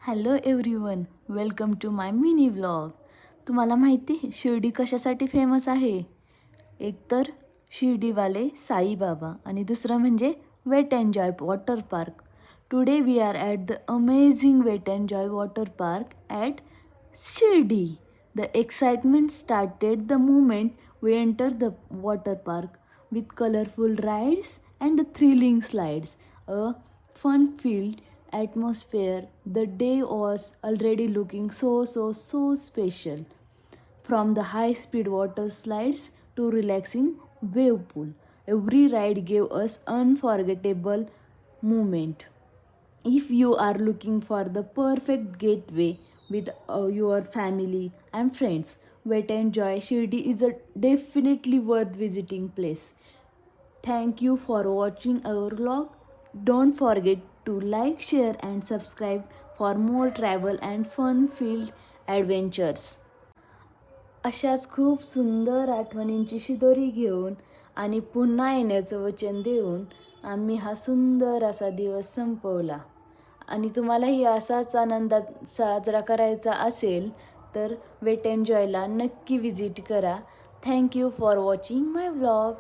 Hello everyone, welcome to my mini vlog. तुम्हाला माहिती आहे शिर्डी कशासाठी फेमस आहे? एक तर शिर्डीवाले साईबाबा आणि दुसरं म्हणजे wet and joy water park. Today we are at the amazing wet and joy water park at Shirdi. The excitement started the moment we enter the water park with colorful rides and thrilling slides. A fun-filled atmosphere. The day was already looking so special. From the high-speed water slides to relaxing wave pool, every ride gave us unforgettable moment. If you are looking for the perfect getaway with your family and friends, Wet and Joy Shirdi is a definitely worth visiting place. Thank you for watching our vlog. Don't forget to like, share and subscribe for more travel and fun-filled adventures. अशाच खूप सुंदर आठवणींची शिदोरी घेऊन आणि पुन्हा येण्याचं वचन देऊन आम्ही हा सुंदर असा दिवस संपवला. आणि तुम्हालाही असाच आनंद साजरा करायचा असेल तर वेट अँड जॉयला नक्की विजिट करा. Thank you for watching my vlog.